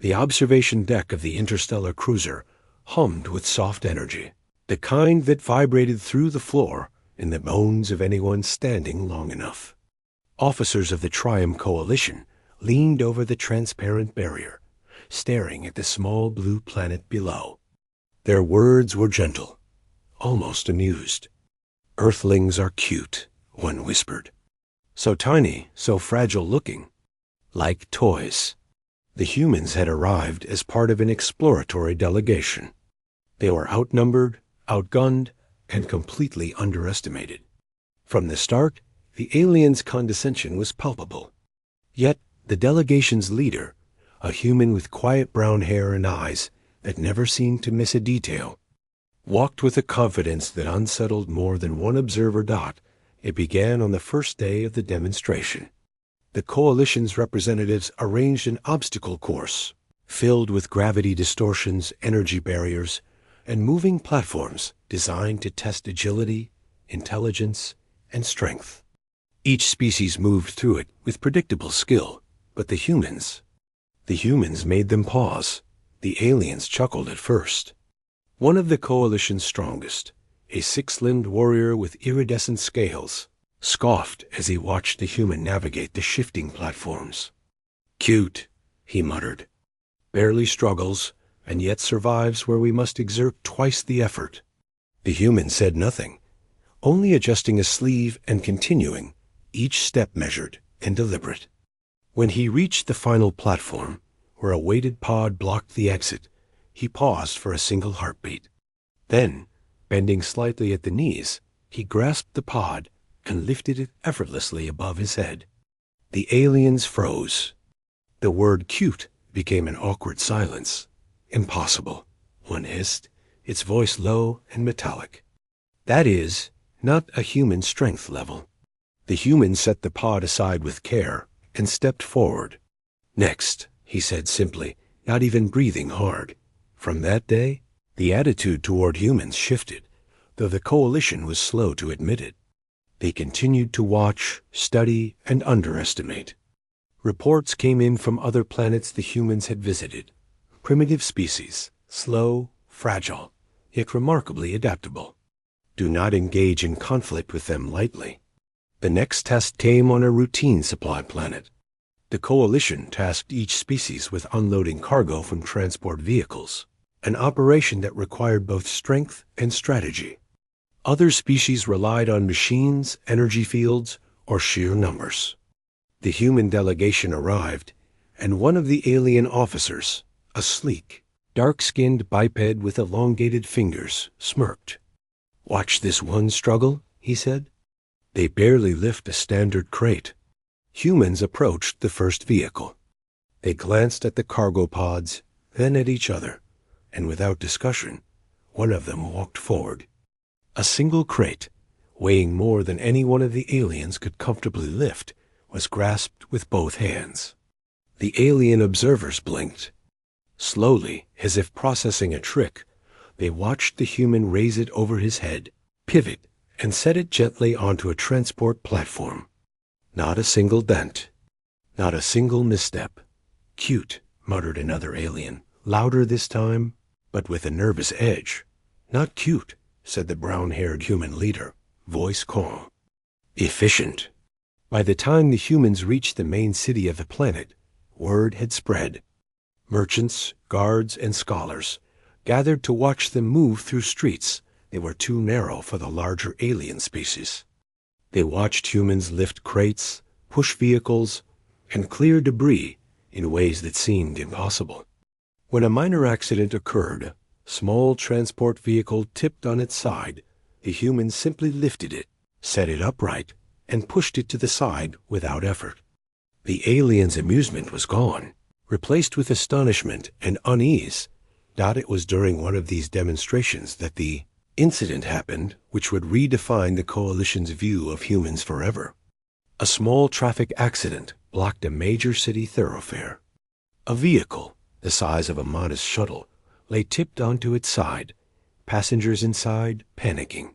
The observation deck of the interstellar cruiser hummed with soft energy, the kind that vibrated through the floor in the bones of anyone standing long enough. Officers of the Triumph Coalition leaned over the transparent barrier, staring at the small blue planet below. Their words were gentle, almost amused. "Earthlings are cute," one whispered. "So tiny, so fragile-looking. Like toys." The humans had arrived as part of an exploratory delegation. They were outnumbered, outgunned, and completely underestimated. From the start, the aliens' condescension was palpable. Yet the delegation's leader, a human with quiet brown hair and eyes that never seemed to miss a detail, walked with a confidence that unsettled more than one observer. It began on the first day of the demonstration. The Coalition's representatives arranged an obstacle course, filled with gravity distortions, energy barriers, and moving platforms designed to test agility, intelligence, and strength. Each species moved through it with predictable skill, but the humans made them pause. The aliens chuckled at first. One of the Coalition's strongest, a six-limbed warrior with iridescent scales, scoffed as he watched the human navigate the shifting platforms. "Cute," he muttered. "Barely struggles, and yet survives where we must exert twice the effort." The human said nothing, only adjusting a sleeve and continuing, each step measured and deliberate. When he reached the final platform, where a weighted pod blocked the exit, he paused for a single heartbeat. Then, bending slightly at the knees, he grasped the pod and lifted it effortlessly above his head. The aliens froze. The word "cute" became an awkward silence. "Impossible," one hissed, its voice low and metallic. "That is, not a human strength level." The human set the pod aside with care and stepped forward. "Next," he said simply, not even breathing hard. From that day, the attitude toward humans shifted, though the Coalition was slow to admit it. They continued to watch, study, and underestimate. Reports came in from other planets the humans had visited. Primitive species, slow, fragile, yet remarkably adaptable. Do not engage in conflict with them lightly. The next test came on a routine supply planet. The Coalition tasked each species with unloading cargo from transport vehicles, an operation that required both strength and strategy. Other species relied on machines, energy fields, or sheer numbers. The human delegation arrived, and one of the alien officers, a sleek, dark-skinned biped with elongated fingers, smirked. "Watch this one struggle," he said. "They barely lift a standard crate." Humans approached the first vehicle. They glanced at the cargo pods, then at each other, and without discussion, one of them walked forward. A single crate, weighing more than any one of the aliens could comfortably lift, was grasped with both hands. The alien observers blinked. Slowly, as if processing a trick, they watched the human raise it over his head, pivot, and set it gently onto a transport platform. Not a single dent, not a single misstep. "Cute," muttered another alien, louder this time, but with a nervous edge. "Not cute," said the brown-haired human leader, voice calm. "Efficient." By the time the humans reached the main city of the planet, word had spread. Merchants, guards, and scholars gathered to watch them move through streets that were too narrow for the larger alien species. They watched humans lift crates, push vehicles, and clear debris in ways that seemed impossible. When a minor accident occurred, small transport vehicle tipped on its side, the humans simply lifted it, set it upright, and pushed it to the side without effort. The aliens' amusement was gone, replaced with astonishment and unease. It was during one of these demonstrations that the incident happened which would redefine the Coalition's view of humans forever. A small traffic accident blocked a major city thoroughfare. A vehicle, the size of a modest shuttle, lay tipped onto its side, passengers inside panicking.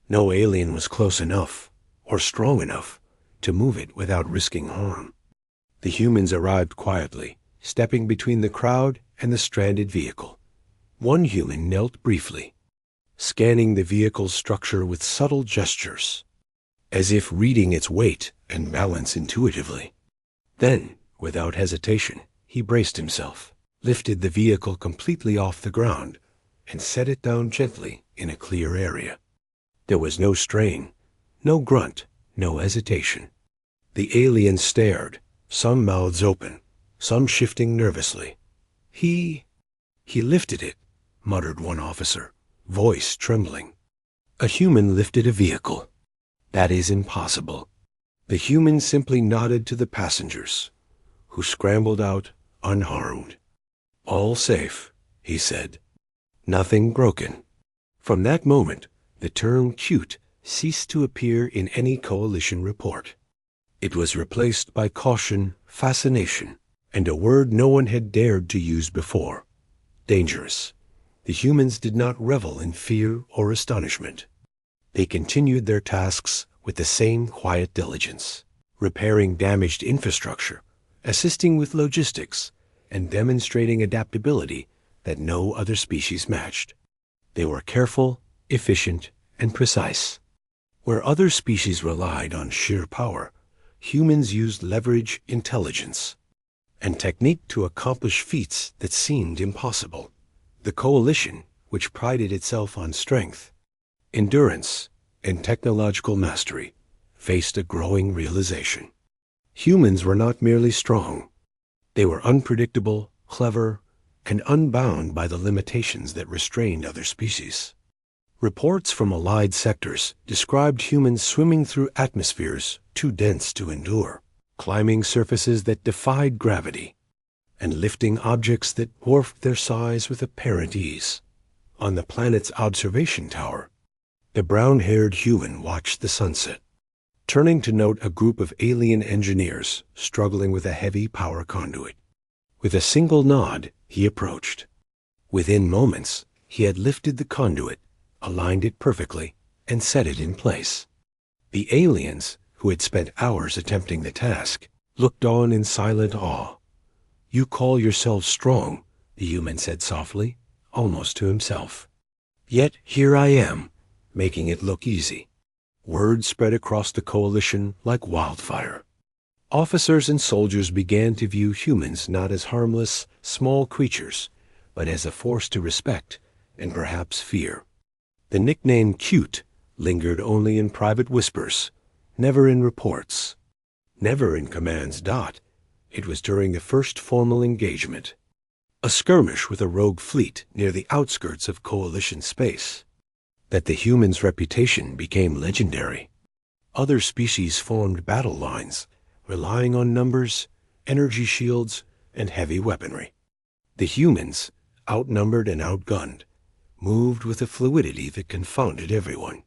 No alien was close enough, or strong enough, to move it without risking harm. The humans arrived quietly, stepping between the crowd and the stranded vehicle. One human knelt briefly, scanning the vehicle's structure with subtle gestures, as if reading its weight and balance intuitively. Then, without hesitation, he braced himself, lifted the vehicle completely off the ground, and set it down gently in a clear area. There was no strain, no grunt, no hesitation. The aliens stared, some mouths open, some shifting nervously. He lifted it, muttered one officer, voice trembling. A human lifted a vehicle. That is impossible. The human simply nodded to the passengers, who scrambled out unharmed. All safe, he said. Nothing broken. From that moment, the term cute ceased to appear in any coalition report. It was replaced by caution, fascination, and a word no one had dared to use before: dangerous. The humans did not revel in fear or astonishment. They continued their tasks with the same quiet diligence, repairing damaged infrastructure, assisting with logistics, and demonstrating adaptability that no other species matched. They were careful, efficient, and precise. Where other species relied on sheer power, humans used leverage, intelligence, and technique to accomplish feats that seemed impossible. The coalition, which prided itself on strength, endurance, and technological mastery, faced a growing realization. Humans were not merely strong. They were unpredictable, clever, and unbound by the limitations that restrained other species. Reports from allied sectors described humans swimming through atmospheres too dense to endure, climbing surfaces that defied gravity, and lifting objects that dwarfed their size with apparent ease. On the planet's observation tower, the brown-haired human watched the sunset, turning to note a group of alien engineers struggling with a heavy power conduit. With a single nod, he approached. Within moments, he had lifted the conduit, aligned it perfectly, and set it in place. The aliens, who had spent hours attempting the task, looked on in silent awe. "You call yourselves strong," the human said softly, almost to himself. "Yet here I am, making it look easy." Word spread across the coalition like wildfire. Officers and soldiers began to view humans not as harmless, small creatures, but as a force to respect and perhaps fear. The nickname cute lingered only in private whispers, never in reports, never in commands. It was during the first formal engagement, a skirmish with a rogue fleet near the outskirts of coalition space, that the human's reputation became legendary. Other species formed battle lines, relying on numbers, energy shields, and heavy weaponry. The humans, outnumbered and outgunned, moved with a fluidity that confounded everyone.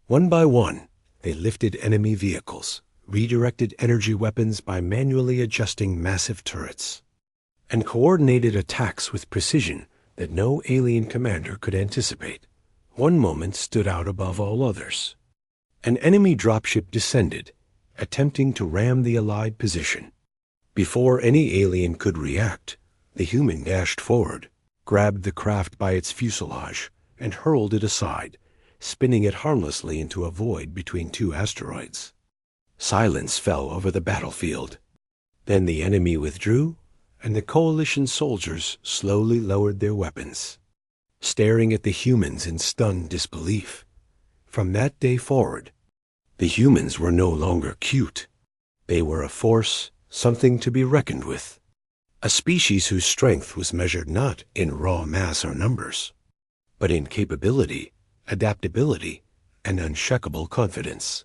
One by one, they lifted enemy vehicles, redirected energy weapons by manually adjusting massive turrets, and coordinated attacks with precision that no alien commander could anticipate. One moment stood out above all others. An enemy dropship descended, attempting to ram the Allied position. Before any alien could react, the human dashed forward, grabbed the craft by its fuselage, and hurled it aside, spinning it harmlessly into a void between two asteroids. Silence fell over the battlefield. Then the enemy withdrew, and the coalition soldiers slowly lowered their weapons, staring at the humans in stunned disbelief. From that day forward, the humans were no longer cute. They were a force, something to be reckoned with. A species whose strength was measured not in raw mass or numbers, but in capability, adaptability, and unshakable confidence.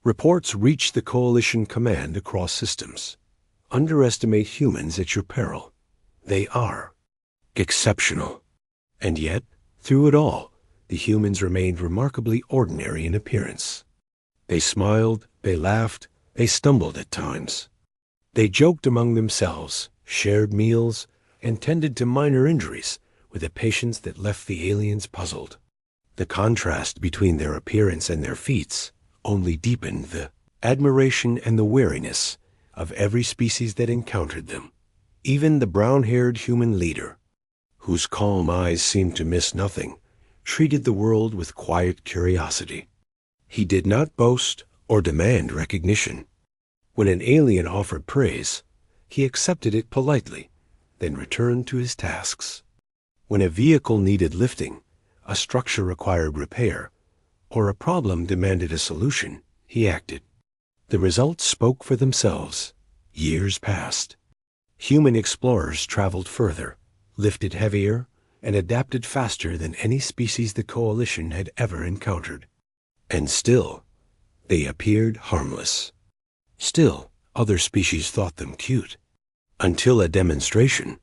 Reports reached the coalition command across systems. Underestimate humans at your peril. They are exceptional. And yet, through it all, the humans remained remarkably ordinary in appearance. They smiled, they laughed, they stumbled at times. They joked among themselves, shared meals, and tended to minor injuries with a patience that left the aliens puzzled. The contrast between their appearance and their feats only deepened the admiration and the wariness of every species that encountered them. Even the brown-haired human leader, whose calm eyes seemed to miss nothing, treated the world with quiet curiosity. He did not boast or demand recognition. When an alien offered praise, he accepted it politely, then returned to his tasks. When a vehicle needed lifting, a structure required repair, or a problem demanded a solution, he acted. The results spoke for themselves. Years passed. Human explorers traveled further, lifted heavier, and adapted faster than any species the Coalition had ever encountered. And still, they appeared harmless. Still, other species thought them cute. Until a demonstration,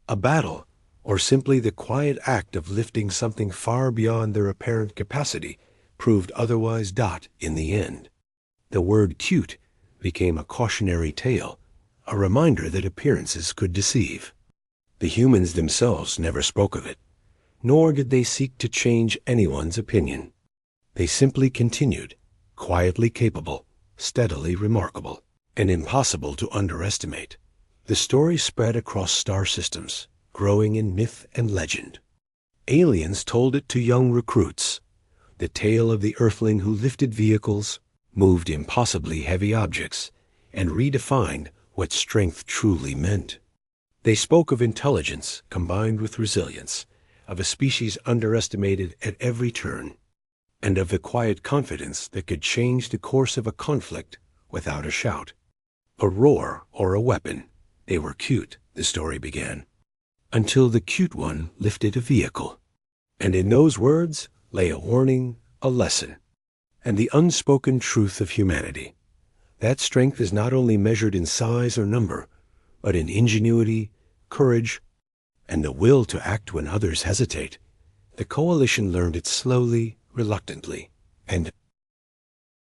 a battle, or simply the quiet act of lifting something far beyond their apparent capacity proved otherwise. In the end, the word cute became a cautionary tale, a reminder that appearances could deceive. The humans themselves never spoke of it, nor did they seek to change anyone's opinion. They simply continued, quietly capable, steadily remarkable, and impossible to underestimate. The story spread across star systems, growing in myth and legend. Aliens told it to young recruits, the tale of the Earthling who lifted vehicles, moved impossibly heavy objects, and redefined what strength truly meant. They spoke of intelligence combined with resilience, of a species underestimated at every turn, and of the quiet confidence that could change the course of a conflict without a shout, a roar, or a weapon. They were cute, the story began, until the cute one lifted a vehicle. And in those words lay a warning, a lesson, and the unspoken truth of humanity. That strength is not only measured in size or number, but in ingenuity, courage, and the will to act when others hesitate. The Coalition learned it slowly, reluctantly, and